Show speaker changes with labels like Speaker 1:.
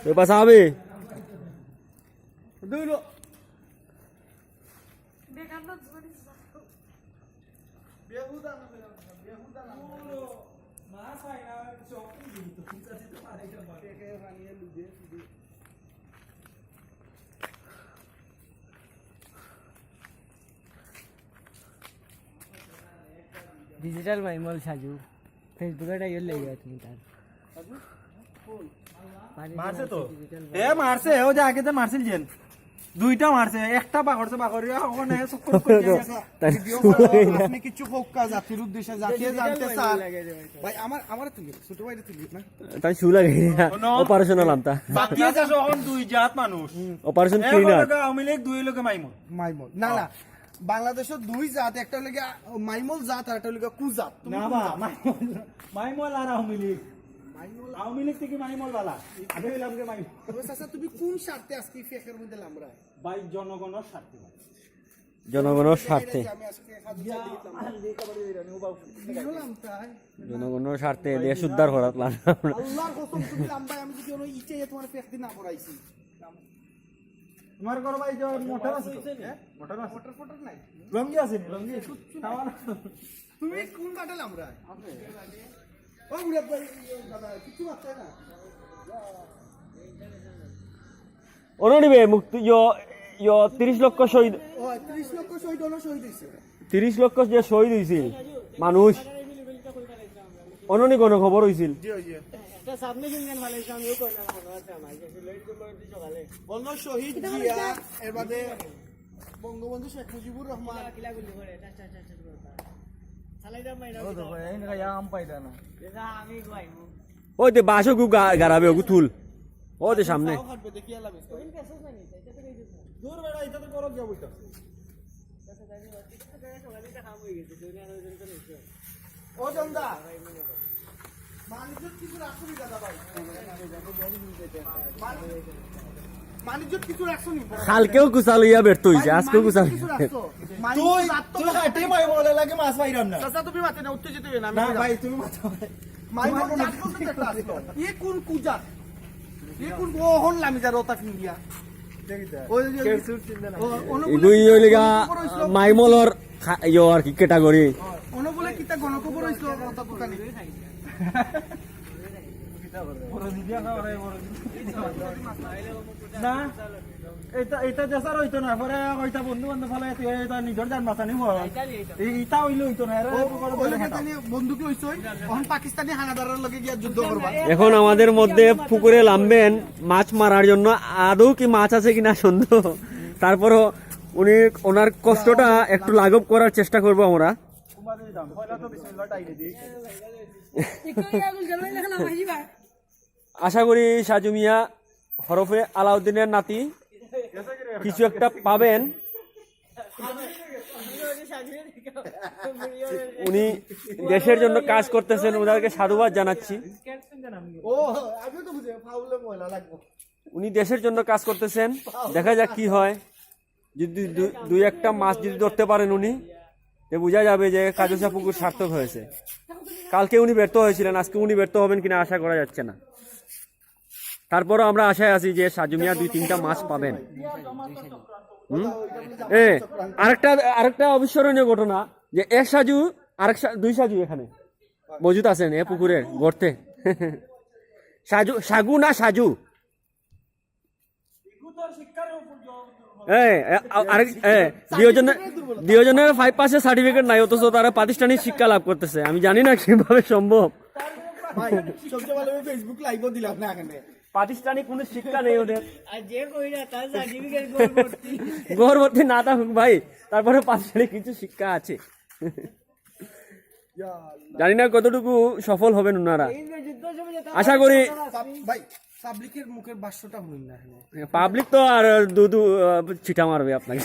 Speaker 1: Lepas sabi. Dulu.
Speaker 2: Digital মাইমল সাজু ফেসবুকে টাইগার লেগে গেছে তুমি তার
Speaker 3: মারছে তো এ মারছে ও যে আগে তো মারছিল জেন দুইটা মারছে একটা বাগড়ছে বাগড়ি ওখানে চক্কর করে
Speaker 4: আপনি কিছু হোক কাজ জাতির উদ্দেশ্যে জাতীয় জানতে চান ভাই আমার তুলি ছোট ভাইরে তুলি না
Speaker 1: তাই শু লাগে অপারেশনাল আমতা
Speaker 3: বাকি আছে যখন দুই জাত মানুষ
Speaker 1: অপারেশন ক্লিনার
Speaker 3: আওয়ামী লীগ দুই লোকে মাইমুল
Speaker 4: মাইমল না না বাংলাদেশের দুই জাত একটা হলো মাইমল জাত আর একটা হলো কুজাত
Speaker 3: না বা মাইমল আর আওয়ামী লীগ আওয়ামী লীগ থেকে মাইমল বালা আগে হইলাম কে মাইমল
Speaker 4: আচ্ছা তুমি কোন স্বার্থে আজকে ফেকের মধ্যে লামরা
Speaker 3: ভাই জনগণের স্বার্থে
Speaker 1: জনগণের স্বার্থে
Speaker 4: আমি আজকে দিলাম তাই
Speaker 1: জনগণের স্বার্থে দেশ উদ্ধার করার প্ল্যান
Speaker 4: আল্লাহর কসম তুমি লাম্বাই আমি যদি কোনো ইচ্ছে তোমার ফেক দিন না পড়াইছি
Speaker 3: তোমার ঘর ভাই যে মোটর আছে মোটর আছে
Speaker 4: ফটো ফটো নাই
Speaker 3: লঙ্গি আছে লঙ্গি
Speaker 4: তুমি কোন বাটে লামরা ও মুরাদ ভাই দাদা কিছু আছে না
Speaker 1: অননিবে মুক্তি ইয়ো 30 লক্ষ শহীদ
Speaker 4: ও 30 লক্ষ শহীদ হলো শহীদ হইছে
Speaker 1: 30 লক্ষ যে শহীদ হইছিল মানুষ অননি কোন খবর হইছিল
Speaker 4: জি জি
Speaker 2: এটা সামনে কিনগান ভালো হইছে আমিও কই না মনে আছে আমার যে লেট করতে সকালে
Speaker 4: বললো শহীদ জিয়া এর বাদে বঙ্গবন্ধু শেখ মুজিবুর রহমান
Speaker 2: কিলা গুলি করে টাটা টাটা করতা চালাই দাম মাইরা
Speaker 3: ও তো ভাই এই না আম পাইতা না
Speaker 2: এটা আমি কইমু
Speaker 1: ওই যে বাসো গু গারাবে গু তুল ও যে সামনে
Speaker 4: তাও কাটবে দেখিয়া লাভ
Speaker 2: কোন কেসস নাই এটা তো কই দিছ
Speaker 3: দূর বেড়া এটা তো করক যাবো এটা
Speaker 2: কথা জানি এটা সকালে এটা খাম হই গেছে দুনিয়া আর ওজন করে হইছে
Speaker 4: ও জন্দা মানিজ্জত কিছু রাখছনি দাদা ভাই মানিজ্জত কিছু রাখছনি
Speaker 1: কালকেও গুছাল ইয়া ব্যর্থ হইছে আজকেও গুছাল
Speaker 3: তুই হাঁটি মাই বলে লাগে মাছ পাইরাম না
Speaker 4: চাচা তুমি মাতে না উত্তেজিত হই না
Speaker 3: না ভাই তুমি মাছ
Speaker 4: মাইমন জাত করতে একটা আসলো ই কোন কুজাত ই কোন ওহন লামি যা রতা ফিন্ডিয়া ওই যে
Speaker 1: এগুই হইলিগা মাইমলর ইয়ো আর কি ক্যাটাগরি
Speaker 4: অন বলে কিতা গণকবর হইছো রতা দোকানি
Speaker 3: না এটা এটা দেশার হইতো না পরে কইতা বন্ধু বান্ধব ফলে এটা নিজের জান বাঁচানি এইটা হইলে হইতো না
Speaker 4: বন্দুক লইছো এখন পাকিস্তানি হানাদারের লগে গিয়া যুদ্ধ করবা
Speaker 1: এখন আমাদের মধ্যে পুকুরে নামবেন মাছ মারার জন্য আদৌ কি মাছ আছে কিনা সন্দেহ তারপরও উনি ওনার কষ্টটা একটু লাঘব করার চেষ্টা করব আমরা আশা করি সাজু মিয়া হরফে আলাউদ্দিনের নাতি কিছু একটা পাবেন উনি দেশের জন্য কাজ করতেছেন ওনাদেরকে সাধুবাদ জানাচ্ছি
Speaker 4: ও আমি তো বুঝে ফাউলে ময়লা লাগবো
Speaker 1: উনি দেশের জন্য কাজ করতেছেন দেখা যাক কি হয় যদি দুই একটা মাছ যদি ধরতে পারেন উনি বোঝা যাবে যে কাজুসা পুকুর সার্থক হয়েছে কালকে উনি ব্যর্থ হয়েছিলেন আজকে উনি ব্যর্থ হবেন কিনা আশা করা যাচ্ছে না তারপরও আমরা আশায় আছি যে সাজু মিয়া 2-3টা মাছ পাবেন আরেকটা অবিস্মরণীয় ঘটনা যে এক সাজু আরেক দুই সাজু এখানে মজুদ আছেন এ পুকুরের গর্তে সাজু না সাজু দুজনের 5 পাসের সার্টিফিকেট নাই অথচ তারা প্রাতিষ্ঠানিক শিক্ষা লাভ করতেছে আমি জানি না কিভাবে সম্ভব
Speaker 4: সবচেয়ে ভালো ফেসবুক লাইভও দিলাম না এখানে
Speaker 1: প্রাতিষ্ঠানিক কোনো শিক্ষা নেই ওদের
Speaker 2: আর যে কইরা তার সার্টিফিকেট
Speaker 1: গর্ভবতী না থাকুক ভাই তারপরে প্রাতিষ্ঠানিক কিছু শিক্ষা আছে জানি না কতটুকু সফল হবেন ওনারা আশা করি
Speaker 4: ভাই পাবলিকের মুখের ভাষ্যটা হইল না
Speaker 1: পাবলিক তো আর দু ছিটা মারবে আপনাকে